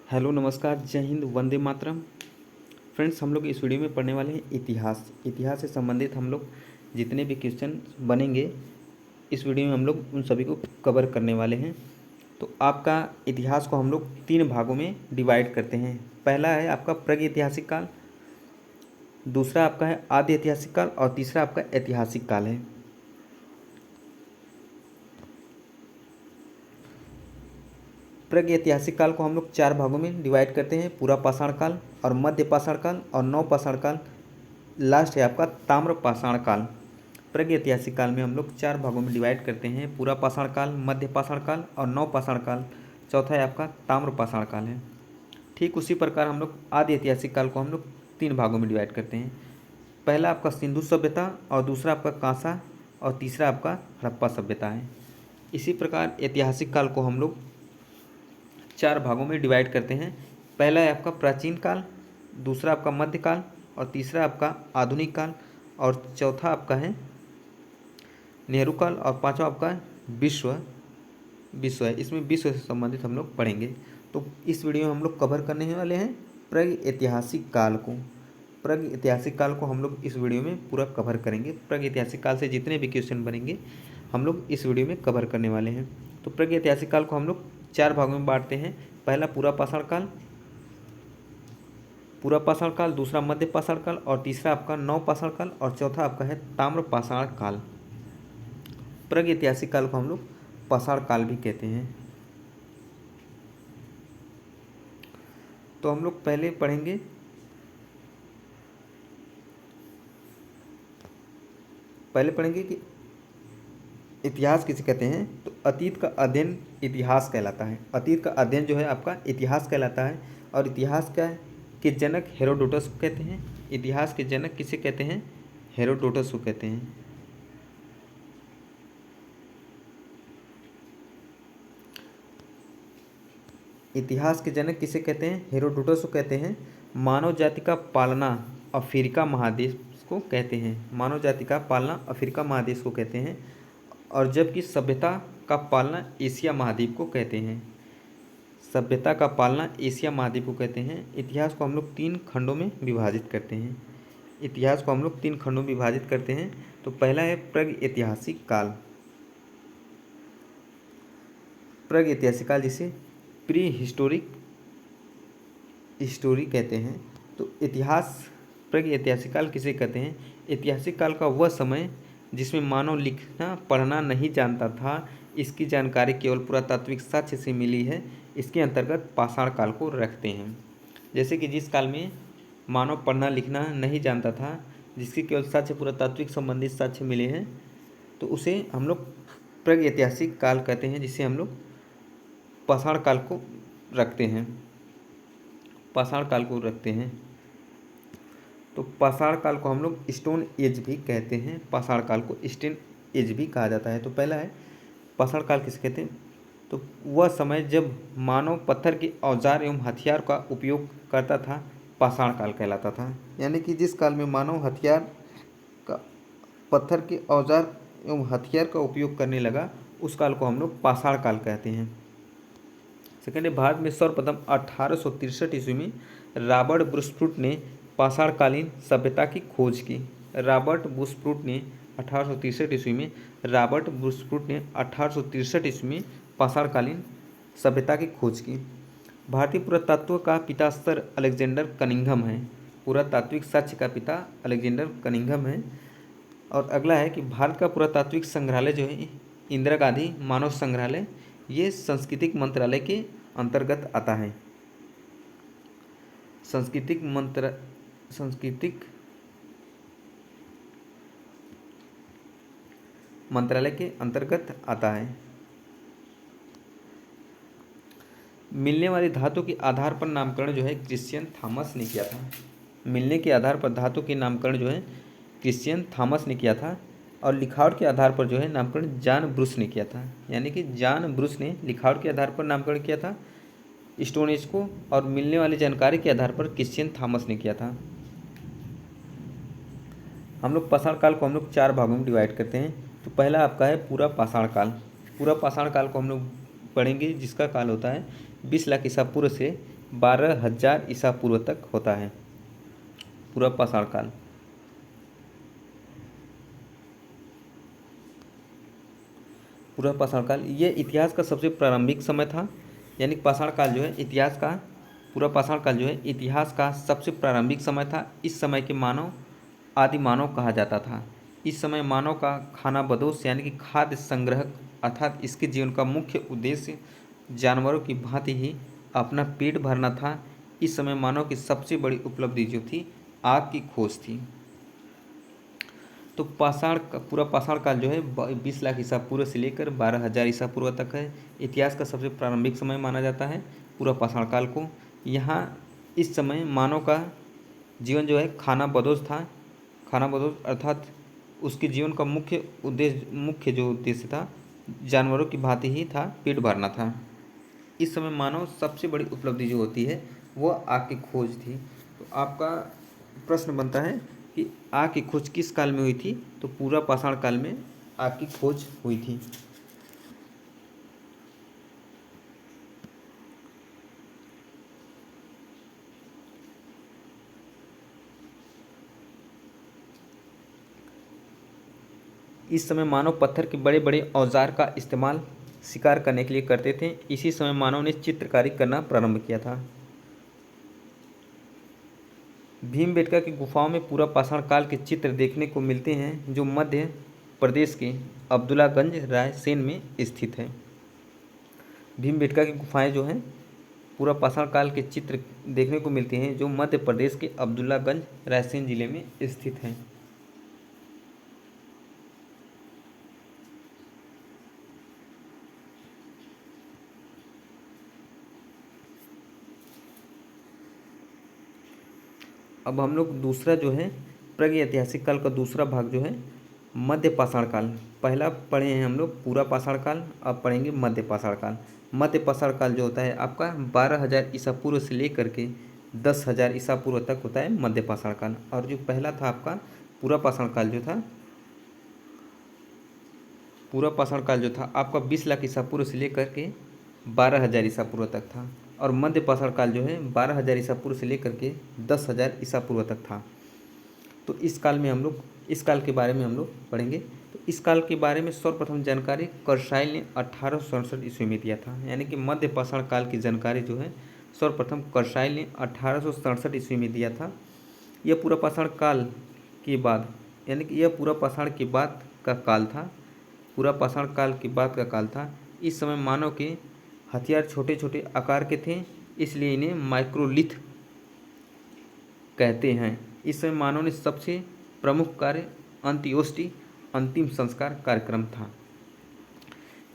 Hello नमस्कार जय Hind Vande Mataram. Friends, हम लोग इस वीडियो में पढ़ने वाले हैं इतिहास से संबंधित हम लोग जितने भी क्वेश्चन बनेंगे इस वीडियो में हम लोग उन सभी को कवर करने वाले हैं। तो आपका इतिहास को हम लोग 3 भागों में डिवाइड करते हैं। पहला है आपका प्रागैतिहासिक काल, दूसरा आपका है आदि ऐतिहासिक काल और तीसरा आपका ऐतिहासिक काल है। प्रागैतिहासिक काल को हम लोग 4 भागों में डिवाइड करते हैं, पूरा पाषाण काल और मध्य पाषाण काल और नव पाषाण काल, लास्ट है आपका ताम्र पाषाण काल। प्रागैतिहासिक काल में हम लोग 4 भागों में डिवाइड करते हैं, पूरा पाषाण काल, मध्य पाषाण काल और नव पाषाण काल, चौथा है आपका ताम्र पाषाण काल है। ठीक उसी प्रकार हम लोग आदि ऐतिहासिक काल को हम लोग 3 भागों में डिवाइड करते हैं। पहला आपका सिंधु सभ्यता और दूसरा आपका कांसा और तीसरा आपका हड़प्पा सभ्यता है। इसी प्रकार ऐतिहासिक काल को हम लोग 4 भागों में डिवाइड करते हैं। पहला है आपका प्राचीन काल, दूसरा आपका मध्यकाल और तीसरा आपका आधुनिक काल और चौथा आपका है नेहरू काल और पांचवा आपका विश्व है। इसमें विश्व से संबंधित हम लोग पढ़ेंगे। तो इस वीडियो में हम लोग कवर करने वाले हैं प्रागैतिहासिक काल को। प्रागैतिहासिक काल को हम लोग इस वीडियो में पूरा कवर करेंगे। प्रागैतिहासिक काल से जितने भी क्वेश्चन बनेंगे हम लोग इस वीडियो में कवर करने वाले हैं। तो प्रागैतिहासिक काल को हम लोग 4 भागों में बांटते हैं। पहला पूरा पाषाण काल, दूसरा मध्य पाषाण काल और तीसरा आपका नव पाषाण काल और चौथा आपका है ताम्र पाषाण काल। प्रागैतिहासिक काल को हम लोग पाषाण काल भी कहते हैं। तो हम लोग पहले पढ़ेंगे कि इतिहास किसे कहते हैं। तो अतीत का अध्ययन इतिहास कहलाता है। अतीत का अध्ययन जो है आपका इतिहास कहलाता है। और इतिहास के जनक हेरोडोटस को कहते हैं। इतिहास के जनक किसे कहते हैं? हेरोडोटस को कहते हैं। इतिहास के जनक किसे कहते हैं? हेरोडोटस को कहते हैं। मानव जाति का पालना अफ्रीका महादेश को कहते हैं। मानव जाति का पालना अफ्रीका महादेश को कहते हैं। और जबकि सभ्यता का पालना एशिया महाद्वीप को कहते हैं। सभ्यता का पालना एशिया महाद्वीप को कहते हैं। इतिहास को हम लोग 3 खंडों में विभाजित करते हैं। तो पहला है प्रागैतिहासिक काल। प्रागैतिहासिक काल जिसे प्री हिस्टोरी कहते हैं। तो प्रागैतिहासिक काल किसे कहते हैं? ऐतिहासिक काल का वह समय जिसमें मानव लिखना पढ़ना नहीं जानता था, इसकी जानकारी केवल पुरातात्विक साक्ष्य से मिली है, इसके अंतर्गत पाषाण काल को रखते हैं। जैसे कि जिस काल में मानव पढ़ना लिखना नहीं जानता था, जिसके केवल साक्ष्य पुरातात्विक संबंधित साक्ष्य मिले हैं, तो उसे हम लोग प्रागैतिहासिक काल कहते हैं, जिसे हम लोग पाषाण काल को रखते हैं। तो पाषाण काल को हम लोग स्टोन एज भी कहते हैं। पाषाण काल को स्टोन एज भी कहा जाता है। तो पहला है पाषाण काल किसे कहते हैं? तो वह समय जब मानव पत्थर के औजार एवं हथियार का उपयोग करता था, पाषाण काल कहलाता था। यानी कि जिस काल में मानव पत्थर के औजार एवं हथियार का उपयोग करने लगा, उस काल को हम लोग पाषाण काल कहते हैं। सेकेंड है भारत में सर्वप्रथम 1863 ईस्वी में रॉबर्ट ब्रूसफूट ने पाषाणकालीन सभ्यता की खोज की। रॉबर्ट ब्रूसफूट ने 1863 ईस्वी में पाषाणकालीन सभ्यता की खोज की। भारतीय पुरातत्व का पिता सर अलेक्जेंडर कनिंघम है। पुरातात्विक साक्ष्य का पिता अलेक्जेंडर कनिंघम है। और अगला है कि भारत का पुरातात्विक संग्रहालय जो है इंदिरा गांधी मानव संग्रहालय, ये सांस्कृतिक मंत्रालय के अंतर्गत आता है। सांस्कृतिक मंत्रालय के अंतर्गत आता है। मिलने वाली धातु के आधार पर नामकरण जो है क्रिश्चियन थॉमस ने किया था। मिलने के आधार पर धातु के नामकरण जो है क्रिश्चियन थॉमस ने किया था। और लिखावट के आधार पर जो है नामकरण जॉन ब्रूस ने किया था। यानी कि जॉन ब्रूस ने लिखावट के आधार पर नामकरण किया था स्टोन एज को, और मिलने वाली जानकारी के आधार पर क्रिश्चियन थॉमस ने किया था। हम लोग पाषाण काल को हम लोग 4 भागों में डिवाइड करते हैं। तो पहला आपका है पूरा पाषाण काल। पूरा पाषाण काल को हम लोग पढ़ेंगे, जिसका काल होता है 20 लाख ईसा पूर्व से 12,000 ईसा पूर्व तक होता है पूरा पाषाण काल। पूरा पाषाण काल ये इतिहास का सबसे प्रारंभिक समय था, यानी पाषाण काल जो है इतिहास का, पूरा पाषाण काल जो है इतिहास का सबसे प्रारंभिक समय था। इस समय के मानव आदि मानव कहा जाता था। इस समय मानव का खाना बदोश यानी कि खाद्य संग्रह अर्थात इसके जीवन का मुख्य उद्देश्य जानवरों की भांति ही अपना पेट भरना था। इस समय मानव की सबसे बड़ी उपलब्धि जो थी आग की खोज थी। तो पूरा पाषाण काल जो है 20 लाख ईसा पूर्व से लेकर 12,000 ईसा पूर्व तक है। इतिहास का सबसे प्रारंभिक समय माना जाता है पूरा पाषाण काल को। यहाँ इस समय मानव का जीवन जो है खाना बदोश था। खाना बदोश अर्थात उसके जीवन का मुख्य जो उद्देश्य था जानवरों की भांति ही था, पेट भरना था। इस समय मानव सबसे बड़ी उपलब्धि जो होती है वह आग की खोज थी। तो आपका प्रश्न बनता है कि आग की खोज किस काल में हुई थी? तो पूरा पाषाण काल में आग की खोज हुई थी। इस समय मानव पत्थर के बड़े बड़े औजार का इस्तेमाल शिकार करने के लिए करते थे। इसी समय मानव ने चित्रकारी करना प्रारंभ किया था। भीमबेटका की गुफाओं में पूरा पाषाण काल के चित्र देखने को मिलते हैं, जो मध्य प्रदेश के अब्दुल्लागंज रायसेन में स्थित है। भीमबेटका की गुफाएं जो हैं पूरा पाषाण काल के चित्र देखने को मिलते हैं, जो मध्य प्रदेश के अब्दुल्लागंज रायसेन जिले में स्थित हैं। अब हम लोग दूसरा जो है प्रागैतिहासिक काल का दूसरा भाग जो है मध्य पाषाण काल। पहला पढ़े हैं हम लोग पूरा पाषाण काल, अब पढ़ेंगे मध्य पाषाण काल। मध्य पाषाण काल जो होता है आपका 12,000 ईसा पूर्व से लेकर के 10,000 ईसा पूर्व तक होता है मध्य पाषाण काल। और जो पहला था आपका पूरा पाषाण काल जो था, पूरा पाषाण काल जो था आपका 20 लाख ईसा पूर्व से लेकर के 12,000 ईसा पूर्व तक था। और मध्य पाषाण काल जो है 12,000 ईसा पूर्व से लेकर के 10,000 ईसा पूर्व तक था। तो इस काल के बारे में हम लोग पढ़ेंगे। तो इस काल के बारे में सर्वप्रथम जानकारी कर्साइल ने 1867 ईस्वी में दिया था। यानी कि मध्य पाषाण काल की जानकारी जो है सर्वप्रथम कर्साइल ने 1867 ईस्वी में दिया था। यह पूरा पाषाण काल के बाद, यानी कि यह पूरा पाषाण के बाद का काल था। पूरा पाषाण काल के बाद का काल था। इस समय मानव के हथियार छोटे छोटे आकार के थे, इसलिए इन्हें माइक्रोलिथ कहते हैं। इस समय मानव ने सबसे प्रमुख कार्य अंत्योष्टि अंतिम संस्कार कार्यक्रम था।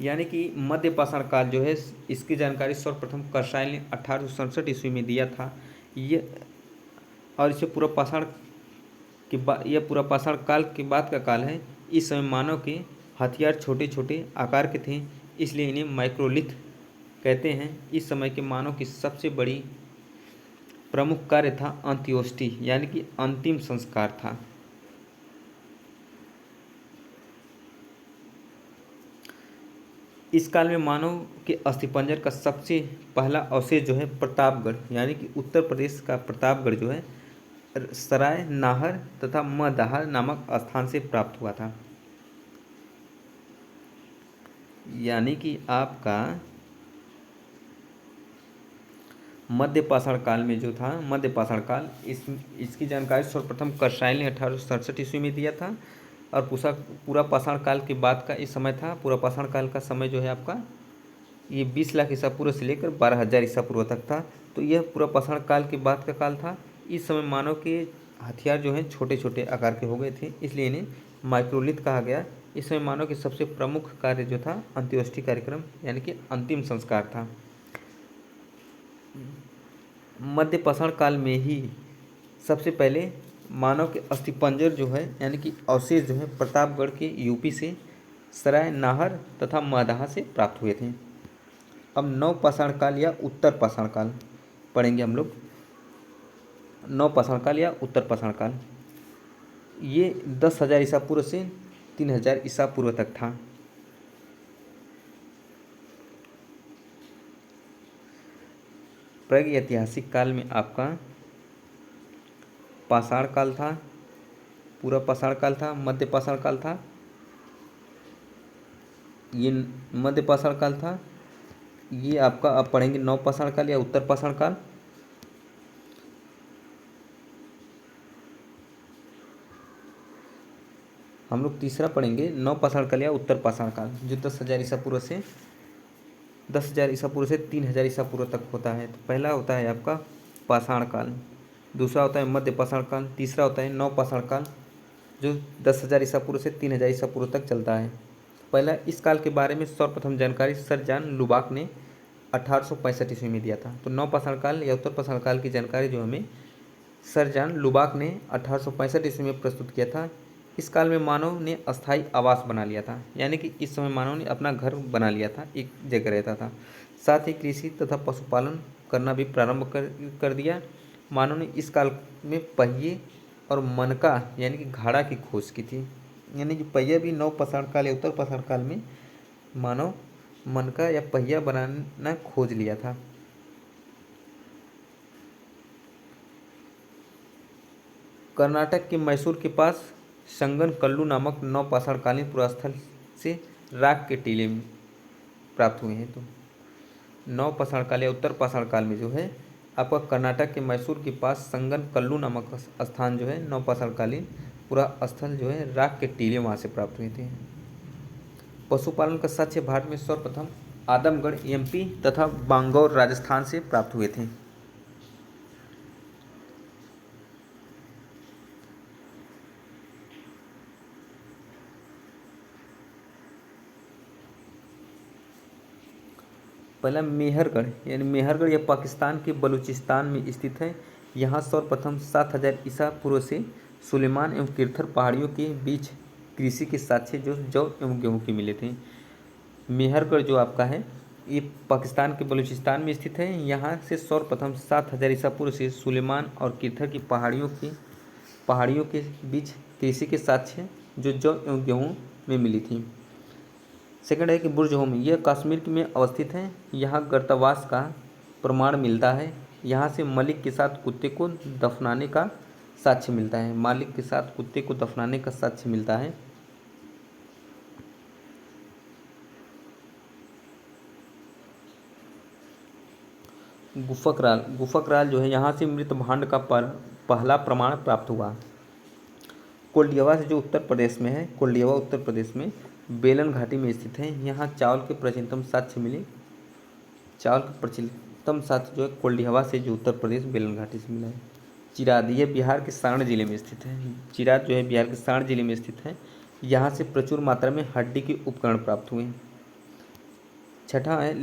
यानी कि मध्य पाषाण काल जो है इसकी जानकारी सर्वप्रथम कर्साइल ने 1867 ईस्वी में दिया था। ये और इसे पूरा पाषाण के बाद, यह पूरा पाषाण काल के बाद का काल है। इस समय मानव के हथियार छोटे छोटे आकार के थे, इसलिए इन्हें माइक्रोलिथ कहते हैं। इस समय के मानव की सबसे बड़ी प्रमुख कार्य था अंत्योष्टि यानी कि अंतिम संस्कार था। इस काल में मानव के अस्थिपंजर का सबसे पहला अवशेष जो है प्रतापगढ़ यानी कि उत्तर प्रदेश का प्रतापगढ़ जो है सराय नाहर तथा मदाहर नामक स्थान से प्राप्त हुआ था। यानी कि आपका मध्य पाषाण काल में जो था मध्य पाषाण काल, इसकी जानकारी सर्वप्रथम कर्साइल ने 1867 ईस्वी में दिया था। और पूरा पाषाण काल के बाद का इस समय था। पूरा पाषाण काल का समय जो है आपका ये 20 लाख ईसा पूर्व से लेकर 12,000 ईसा पूर्व तक था। तो यह पूरा पाषाण काल के बाद का काल था। इस समय मानव के हथियार जो हैं छोटे छोटे आकार के हो गए थे, इसलिए इन्हें माइक्रोलिथ कहा गया। इस समय मानव के सबसे प्रमुख कार्य जो था अंत्योष्टि कार्यक्रम यानी कि अंतिम संस्कार था। मध्य पाषाण काल में ही सबसे पहले मानव के अस्थिपंजर जो है यानी कि अवशेष जो है प्रतापगढ़ के यूपी से सराय नाहर तथा मदाहा से प्राप्त हुए थे। अब नव पाषाण काल या उत्तर पाषाण काल पढ़ेंगे हम लोग। नव पाषाण काल या उत्तर पाषाण काल ये 10,000 ईसा पूर्व से 3,000 ईसा पूर्व तक था। प्रागैतिहासिक काल में आपका पाषाण काल था, पूरा पाषाण काल था, मध्य पाषाण काल था, ये मध्य पाषाण काल था, ये आपका अब पढ़ेंगे नव पाषाण काल या उत्तर पाषाण काल। हम लोग तीसरा पढ़ेंगे नव पाषाण काल या उत्तर पाषाण काल, जो 10,000 ईसा पूर्व से 10,000 ईसा पूर्व से 3,000 ईसा पूर्व तक होता है। तो पहला होता है आपका पाषाण काल, दूसरा होता है मध्य पाषाण काल, तीसरा होता है नव पाषाण काल, जो 10,000 ईसा पूर्व से 3,000 ईसा पूर्व तक चलता है। पहला इस काल के बारे में सर्वप्रथम जानकारी सर जॉन लुबाक ने 1865 ईस्वी में दिया था। तो नव पाषाण काल या उत्तर पाषाण काल की जानकारी जो हमें सर जॉन लुबाक ने 1865 ईस्वी में प्रस्तुत किया था। इस काल में मानव ने अस्थायी आवास बना लिया था, यानी कि इस समय मानव ने अपना घर बना लिया था, एक जगह रहता था। साथ ही कृषि तथा पशुपालन करना भी प्रारंभ कर दिया। मानव ने इस काल में पहिए और मनका यानी कि घाड़ा की खोज की थी, यानी कि पहिया भी नव पाषाण काल या उत्तर पाषाण काल में मानव मनका या पहिया बनाना खोज लिया था। कर्नाटक के मैसूर के पास संगन कल्लू नामक नव पाषाणकालीन पुरास्थल से राख के टीले प्राप्त हुए हैं। तो नव पाषाण काल या उत्तर पाषाण काल में जो है आपका कर्नाटक के मैसूर के पास संगन कल्लू नामक स्थान जो है नव पाषाणकालीन पूरा स्थल जो है राख के टीले वहाँ से प्राप्त हुए थे। पशुपालन का साक्ष्य भारत में सर्वप्रथम आदमगढ़ एमपी तथा बांगौर राजस्थान से प्राप्त हुए थे। पहला मेहरगढ़, यानी मेहरगढ़ यह पाकिस्तान के बलूचिस्तान में स्थित है। यहाँ सर्वप्रथम 7,000 ईसा पूर्व से सुलेमान एवं किरथर पहाड़ियों के बीच कृषि के साक्ष्य जो जौ एवं गेहूँ के मिले थे। मेहरगढ़ जो आपका है ये पाकिस्तान के बलूचिस्तान में स्थित है। यहाँ से सर्वप्रथम 7,000 ईसा पूर्व से सुलेमान और किरथर की पहाड़ियों के बीच कृषि के साक्ष्य जो जौ एवं गेहूँ में मिली थी। सेकंड है कि बुर्ज होम, यह कश्मीर में अवस्थित है। यहाँ गर्तावास का प्रमाण मिलता है। यहाँ से मलिक के साथ कुत्ते को दफनाने का साक्ष्य मिलता है। मालिक के साथ कुत्ते को दफनाने का साक्ष्य मिलता है। गुफकराल जो है यहाँ से मृत भांड का पहला प्रमाण प्राप्त हुआ। कोल्डियावा से जो उत्तर प्रदेश में है, कोल्डियावा उत्तर प्रदेश में बेलन घाटी में स्थित है। यहाँ चावल के प्राचीनतम साक्ष्य मिले। चावल के प्राचीनतम साक्ष्य जो है कोल्डियावा से जो उत्तर प्रदेश बेलन घाटी से मिला है। चिराद, यह बिहार के सारण जिले में स्थित है। चिराद जो है बिहार के सारण जिले में स्थित है। यहाँ से प्रचुर मात्रा में हड्डी के उपकरण प्राप्त हुए। छठा है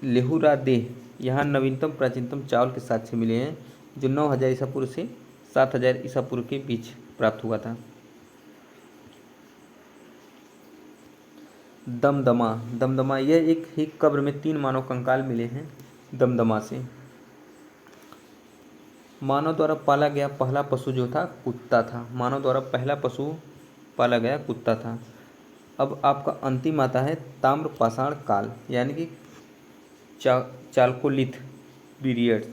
लेहुरा देह, यहाँ नवीनतम प्राचीनतम चावल के साक्ष्य मिले हैं जो 9,000 ईसा पूर्व से 7,000 ईसा पूर्व के बीच प्राप्त हुआ था। दमदमा यह एक ही कब्र में 3 मानव कंकाल मिले हैं। दमदमा से मानव द्वारा पाला गया पहला पशु जो था कुत्ता था। मानव द्वारा पहला पशु पाला गया कुत्ता था। अब आपका अंतिम आता है ताम्र पाषाण काल, यानी कि चालकोलिथ पीरियड।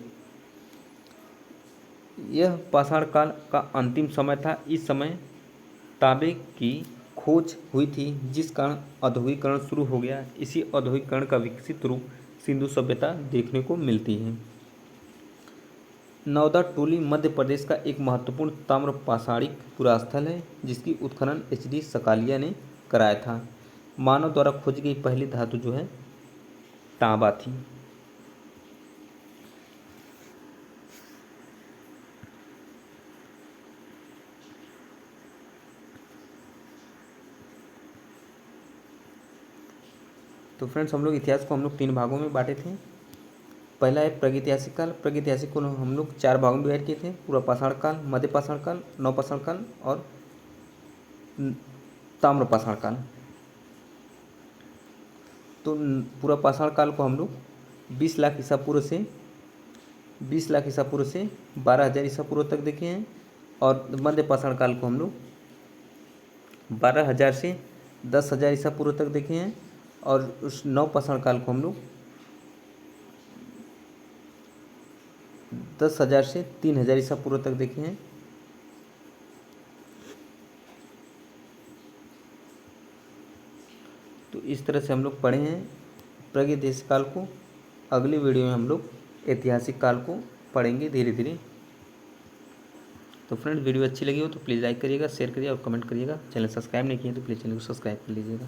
यह पाषाण काल का अंतिम समय था। इस समय तांबे की खोज हुई थी, जिस कारण औद्योगिकरण शुरू हो गया। इसी औद्योगिकरण का विकसित रूप सिंधु सभ्यता देखने को मिलती है। नौदा टोली मध्य प्रदेश का एक महत्वपूर्ण ताम्र पाषाणिक पुरास्थल है, जिसकी उत्खनन HD सकालिया ने कराया था। मानव द्वारा खोजी गई पहली धातु जो है तांबा थी। तो फ्रेंड्स हम लोग इतिहास को 3 भागों में बांटे थे। पहला है प्रागैतिहासिक काल। प्रागैतिहासिक को हम लोग 4 भागों में डिवाइड किए थे, पूरा पाषाण काल, मध्य पाषाण काल, नव पाषाण काल और ताम्र पाषाण काल। तो पूरा पाषाण काल को हम लोग 20 लाख ईसा पूर्व से 12,000 ईसा पूर्व तक देखे हैं। और मध्य पाषाण काल को हम लोग 12,000 से 10,000 ईसा पूर्व तक देखे हैं। और उस नव पाषाण काल को हम लोग 10,000 से 3,000 ईसा पूर्व तक देखे हैं। तो इस तरह से हम लोग पढ़े हैं प्रागैतिहासिक काल को। अगली वीडियो में हम लोग ऐतिहासिक काल को पढ़ेंगे धीरे धीरे। तो फ्रेंड, वीडियो अच्छी लगी हो तो प्लीज़ लाइक करिएगा, शेयर करिएगा और कमेंट करिएगा। चैनल सब्सक्राइब नहीं किए तो प्लीज़ चैनल को सब्सक्राइब कर लीजिएगा।